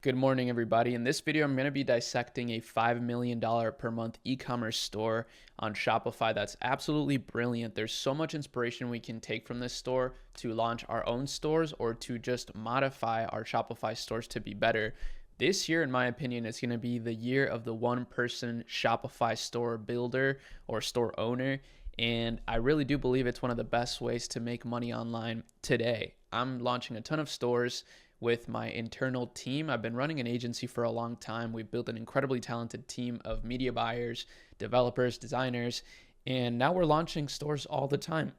Good morning, everybody. In this video, I'm going to be dissecting a $5 million per month e-commerce store on Shopify that's absolutely brilliant. There's so much inspiration we can take from this store to launch our own stores or to just modify our Shopify stores to be better. This year, in my opinion, is going to be the year of the one-person Shopify store builder or store owner. And I really do believe it's one of the best ways to make money online today. I'm launching a ton of stores with my internal team. I've been running an agency for a long time. We've built an incredibly talented team of media buyers, developers, designers, and now we're launching stores all the time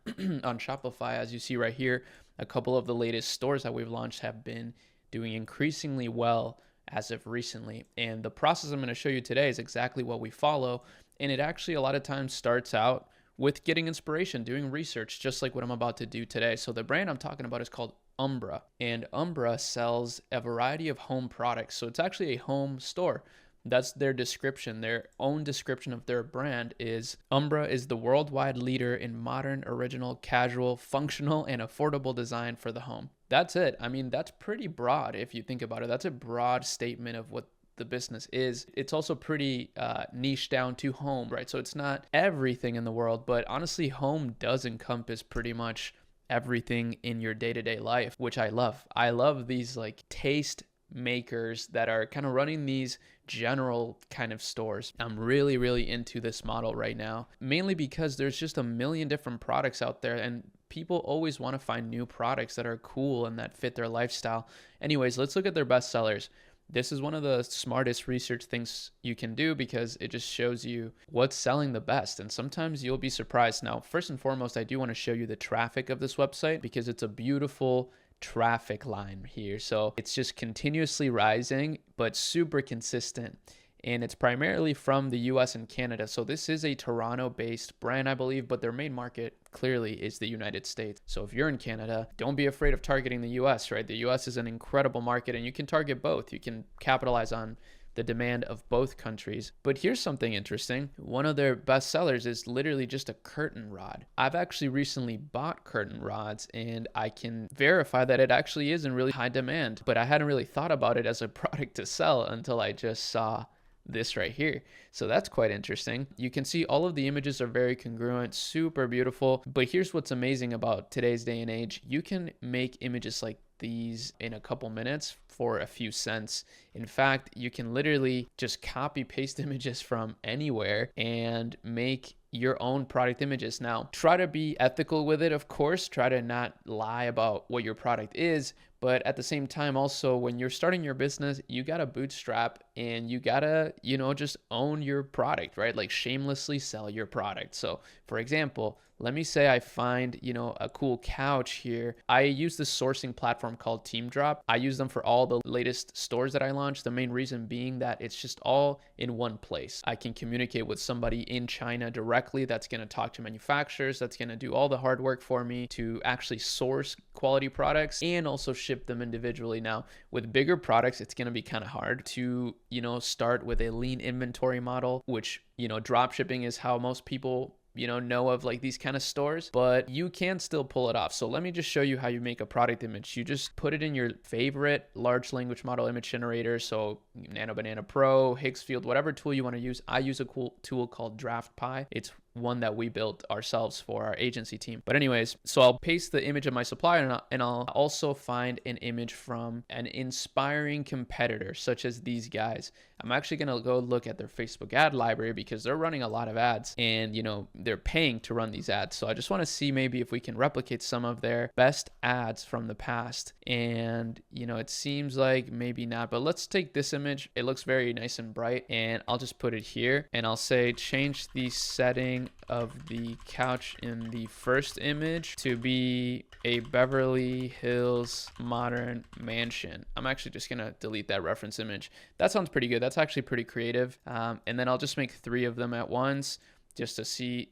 on Shopify. As you see right here, a couple of the latest stores that we've launched have been doing increasingly well as of recently. And the process I'm going to show you today is exactly what we follow. And it actually a lot of times starts out with getting inspiration, doing research, just like what I'm about to do today. So the brand I'm talking about is called Umbra, and Umbra sells a variety of home products. So it's actually a home store. That's their description. Their own description of their brand is Umbra is the worldwide leader in modern, original, casual, functional, and affordable design for the home. That's it. I mean, that's pretty broad if you think about it. That's a broad statement of what the business is. It's also pretty niche down to home, right? So it's not everything in the world, but honestly, home does encompass pretty much everything in your day-to-day life, which I love. I love these like taste makers that are kind of running these general kind of stores. I'm really into this model right now, mainly because there's just a million different products out there and people always want to find new products that are cool and that fit their lifestyle. Anyways, let's look at their best sellers. This is one of the smartest research things you can do because it just shows you what's selling the best. And sometimes you'll be surprised. Now, first and foremost, I do want to show you the traffic of this website because it's a beautiful traffic line here. So it's just continuously rising, but super consistent. And it's primarily from the US and Canada. So this is a Toronto-based brand, I believe, but their main market clearly is the United States. So if you're in Canada, don't be afraid of targeting the US, right? The US is an incredible market and you can target both. You can capitalize on the demand of both countries. But here's something interesting. One of their best sellers is literally just a curtain rod. I've actually recently bought curtain rods and I can verify that it actually is in really high demand, but I hadn't really thought about it as a product to sell until I just saw this right here. So that's quite interesting. You can see all of the images are very congruent, super beautiful. But here's what's amazing about today's day and age. You can make images like these in a couple minutes for a few cents. In fact, you can literally just copy paste images from anywhere and make your own product images. Now, try to be ethical with it, of course. Try to not lie about what your product is. But at the same time, also, when you're starting your business, you got to bootstrap and you got to, just own your product, right? Like shamelessly sell your product. So for example, let me say I find, a cool couch here. I use this sourcing platform called TeamDrop. I use them for all the latest stores that I launch. The main reason being that it's just all in one place. I can communicate with somebody in China directly that's going to talk to manufacturers, that's going to do all the hard work for me to actually source quality products and also ship them individually. Now, with bigger products, it's going to be kind of hard to, start with a lean inventory model, which, drop shipping is how most people know of like these kind of stores, but you can still pull it off. So let me just show you how you make a product image. You just put it in your favorite large language model image generator. So Nano Banana Pro, Higgsfield, whatever tool you want to use. I use a cool tool called DraftPi. It's one that we built ourselves for our agency team. But anyways, so I'll paste the image of my supplier and I'll also find an image from an inspiring competitor, such as these guys. I'm actually going to go look at their Facebook ad library because they're running a lot of ads and, they're paying to run these ads. So I just want to see maybe if we can replicate some of their best ads from the past. And, it seems like maybe not, but let's take this image. It looks very nice and bright and I'll just put it here and I'll say change the setting of the couch in the first image to be a Beverly Hills modern mansion. I'm actually just gonna delete that reference image. That sounds pretty good. That's actually pretty creative. And then I'll just make 3 of them at once. just to see.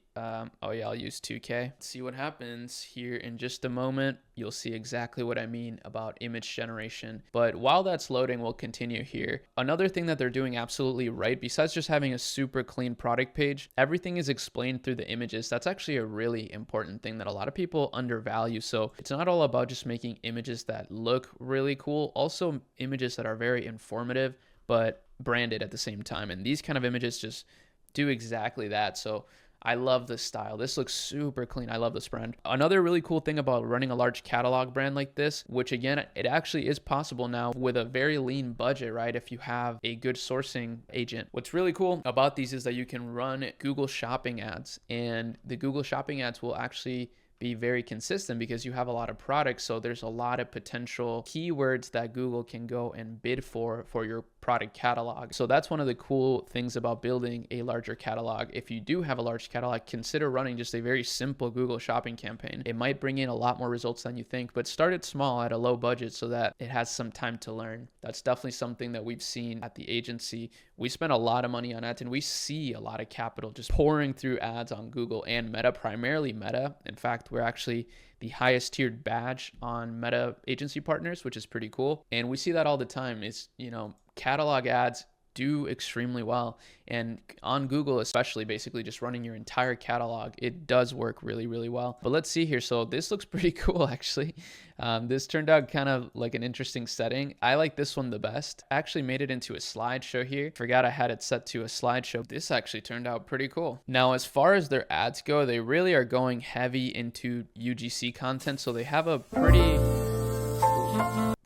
Oh yeah, I'll use 2K. See what happens here in just a moment. You'll see exactly what I mean about image generation. But while that's loading, we'll continue here. Another thing that they're doing absolutely right, besides just having a super clean product page, everything is explained through the images. That's actually a really important thing that a lot of people undervalue. So it's not all about just making images that look really cool, also images that are very informative, but branded at the same time. And these kind of images just do exactly that. So I love this style. This looks super clean. I love this brand. Another really cool thing about running a large catalog brand like this, which again, it actually is possible now with a very lean budget, right? If you have a good sourcing agent. What's really cool about these is that you can run Google Shopping ads, and the Google Shopping ads will actually be very consistent because you have a lot of products. So there's a lot of potential keywords that Google can go and bid for your product catalog. So that's one of the cool things about building a larger catalog. If you do have a large catalog, consider running just a very simple Google Shopping campaign. It might bring in a lot more results than you think, but start it small at a low budget so that it has some time to learn. That's definitely something that we've seen at the agency. We spend a lot of money on ads, and we see a lot of capital just pouring through ads on Google and Meta, primarily Meta. In fact, we're actually the highest tiered badge on Meta agency partners, which is pretty cool. And we see that all the time is, catalog ads do extremely well. And on Google, especially, basically just running your entire catalog, it does work really, really well. But let's see here. So this looks pretty cool, actually. This turned out kind of like an interesting setting. I like this one the best. I actually made it into a slideshow here. Forgot I had it set to a slideshow. This actually turned out pretty cool. Now, as far as their ads go, they really are going heavy into UGC content. So they have a pretty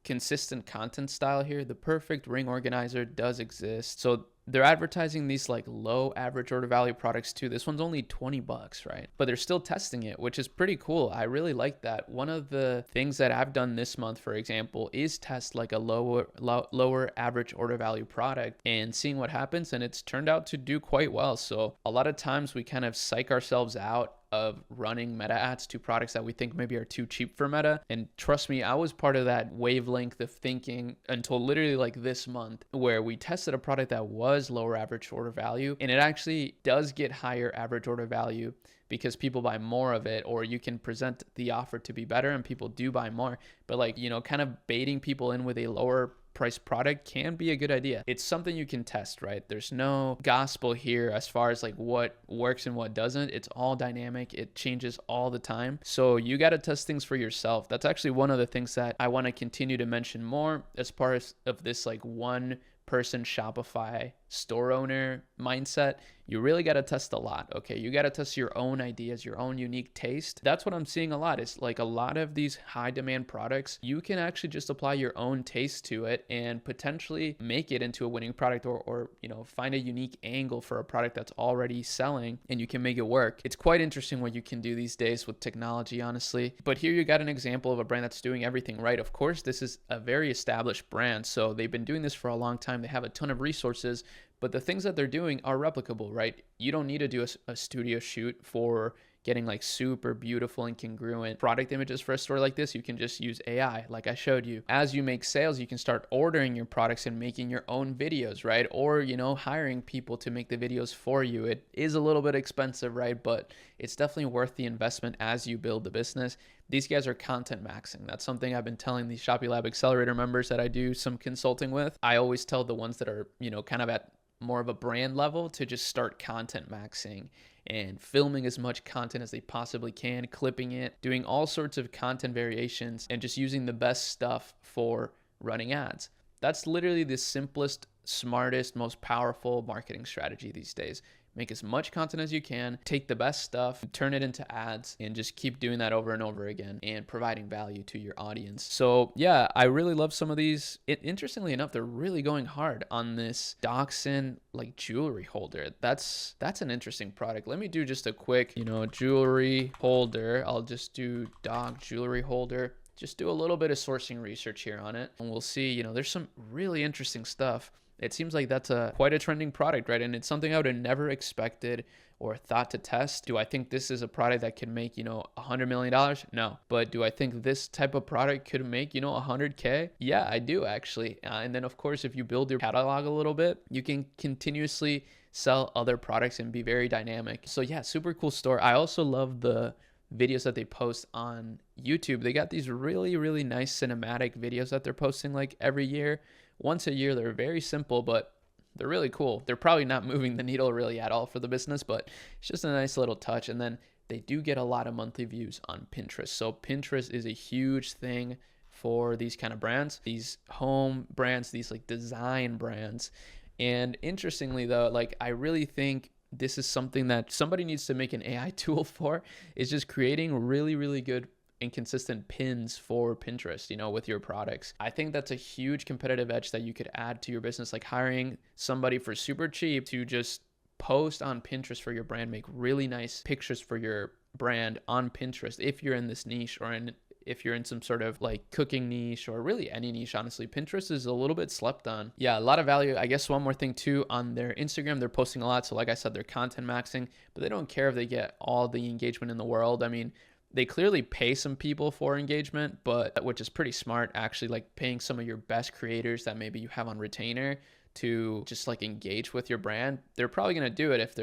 consistent content style here. The perfect ring organizer does exist. So they're advertising these like low average order value products too. This one's only $20, right? But they're still testing it, which is pretty cool. I really like that. One of the things that I've done this month, for example, is test like a lower average order value product and seeing what happens. And it's turned out to do quite well. So a lot of times we kind of psych ourselves out of running Meta ads to products that we think maybe are too cheap for Meta. And trust me, I was part of that wavelength of thinking until literally like this month, where we tested a product that was lower average order value, and it actually does get higher average order value because people buy more of it, or you can present the offer to be better and people do buy more. But like, kind of baiting people in with a lower price product can be a good idea. It's something you can test, right? There's no gospel here as far as like what works and what doesn't. It's all dynamic. It changes all the time. So you got to test things for yourself. That's actually one of the things that I want to continue to mention more as part of this like one person Shopify store owner mindset. You really got to test a lot. Okay. You got to test your own ideas, your own unique taste. That's what I'm seeing a lot. Is like a lot of these high demand products, you can actually just apply your own taste to it and potentially make it into a winning product, or find a unique angle for a product that's already selling and you can make it work. It's quite interesting what you can do these days with technology, honestly. But here you got an example of a brand that's doing everything right. Of course, this is a very established brand. So they've been doing this for a long time. They have a ton of resources, but the things that they're doing are replicable, right? You don't need to do a studio shoot for getting like super beautiful and congruent product images for a store like this. You can just use AI like I showed you. As you make sales, you can start ordering your products and making your own videos, right? Or, hiring people to make the videos for you. It is a little bit expensive, right? But it's definitely worth the investment as you build the business. These guys are content maxing. That's something I've been telling these Shopee Lab Accelerator members that I do some consulting with. I always tell the ones that are, kind of at more of a brand level to just start content maxing and filming as much content as they possibly can, clipping it, doing all sorts of content variations, and just using the best stuff for running ads. That's literally the simplest, smartest, most powerful marketing strategy these days. Make as much content as you can, take the best stuff, turn it into ads, and just keep doing that over and over again and providing value to your audience. So yeah, I really love some of these. Interestingly enough, they're really going hard on this Dachshund like jewelry holder. That's an interesting product. Let me do just a quick, jewelry holder. I'll just do dog jewelry holder. Just do a little bit of sourcing research here on it, and we'll see, there's some really interesting stuff. it seems like that's quite a trending product, right? And it's something I would have never expected or thought to test. Do I think this is a product that can make, $100 million? No. But do I think this type of product could make, 100K? Yeah, I do actually. And then of course, if you build your catalog a little bit, you can continuously sell other products and be very dynamic. So yeah, super cool store. I also love the videos that they post on YouTube. They got these really, really nice cinematic videos that they're posting like every year. Once a year, they're very simple, but they're really cool. They're probably not moving the needle really at all for the business, but it's just a nice little touch. And then they do get a lot of monthly views on Pinterest. So Pinterest is a huge thing for these kind of brands, these home brands, these like design brands. And interestingly though, like I really think this is something that somebody needs to make an AI tool for, is just creating really, really good and consistent pins for Pinterest, with your products. I think that's a huge competitive edge that you could add to your business, like hiring somebody for super cheap to just post on Pinterest for your brand, make really nice pictures for your brand on Pinterest if you're in this niche, or if you're in some sort of like cooking niche, or really any niche, honestly. Pinterest is a little bit slept on. Yeah, a lot of value. I guess one more thing too, on their Instagram, they're posting a lot. So like I said, they're content maxing, but they don't care if they get all the engagement in the world. I mean, they clearly pay some people for engagement, but which is pretty smart actually, like paying some of your best creators that maybe you have on retainer to just like engage with your brand. They're probably going to do it if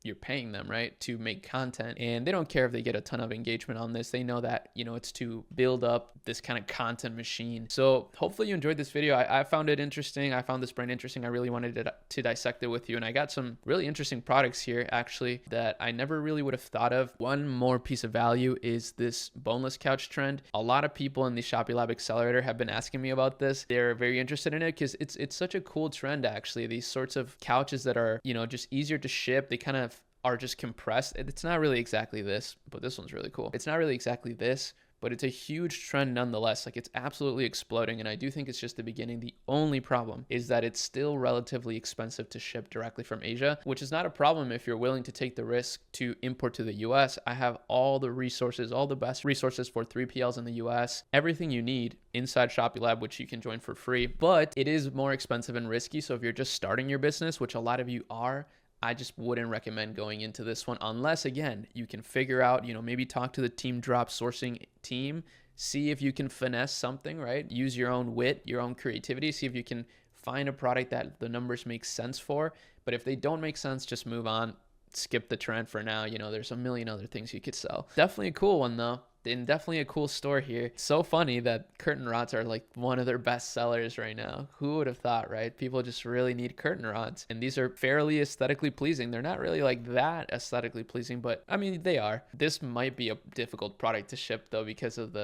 you're paying them, right, to make content. And they don't care if they get a ton of engagement on this. They know that, it's to build up this kind of content machine. So hopefully you enjoyed this video. I found it interesting. I found this brand interesting. I really wanted to dissect it with you. And I got some really interesting products here actually that I never really would have thought of. One more piece of value is this boneless couch trend. A lot of people in the Shopee Lab Accelerator have been asking me about this. They're very interested in it because it's such a cool trend actually. These sorts of couches that are, just easier to ship. They kind of are just compressed. It's not really exactly this, but this one's really cool. It's not really exactly this, but it's a huge trend nonetheless. Like it's absolutely exploding. And I do think it's just the beginning. The only problem is that it's still relatively expensive to ship directly from Asia, which is not a problem if you're willing to take the risk to import to the US. I have all the resources, all the best resources for 3PLs in the US, everything you need inside Shopee Lab, which you can join for free, but it is more expensive and risky. So if you're just starting your business, which a lot of you are, I just wouldn't recommend going into this one unless, again, you can figure out, maybe talk to the team drop sourcing team, see if you can finesse something, right? Use your own wit, your own creativity, see if you can find a product that the numbers make sense for. But if they don't make sense, just move on, skip the trend for now. There's a million other things you could sell. Definitely a cool one though. And definitely a cool store here. It's so funny that curtain rods are like one of their best sellers right now. Who would have thought, right? People just really need curtain rods. And these are fairly aesthetically pleasing. They're not really like that aesthetically pleasing, but I mean, they are. This might be a difficult product to ship though, because of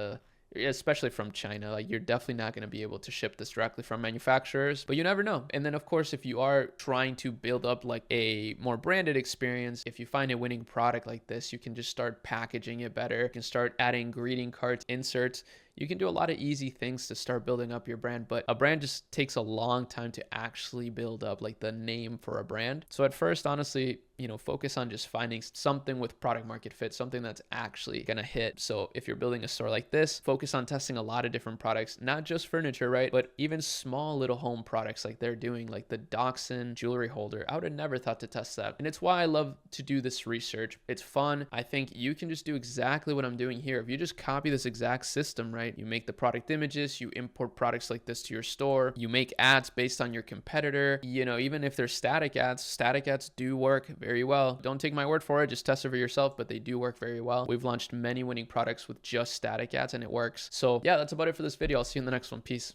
especially from China. Like you're definitely not going to be able to ship this directly from manufacturers, but you never know. And then of course, if you are trying to build up like a more branded experience, if you find a winning product like this, you can just start packaging it better. You can start adding greeting cards, inserts. You can do a lot of easy things to start building up your brand, but a brand just takes a long time to actually build up, like the name for a brand. So at first, honestly, focus on just finding something with product market fit, something that's actually gonna hit. So if you're building a store like this, focus on testing a lot of different products, not just furniture, right? But even small little home products like they're doing, like the Dachshund jewelry holder. I would have never thought to test that. And it's why I love to do this research. It's fun. I think you can just do exactly what I'm doing here. If you just copy this exact system, right? You make the product images, you import products like this to your store, you make ads based on your competitor. Even if they're static ads do work very well. Don't take my word for it, just test it for yourself, but they do work very well. We've launched many winning products with just static ads and it works. So yeah, that's about it for this video. I'll see you in the next one. Peace.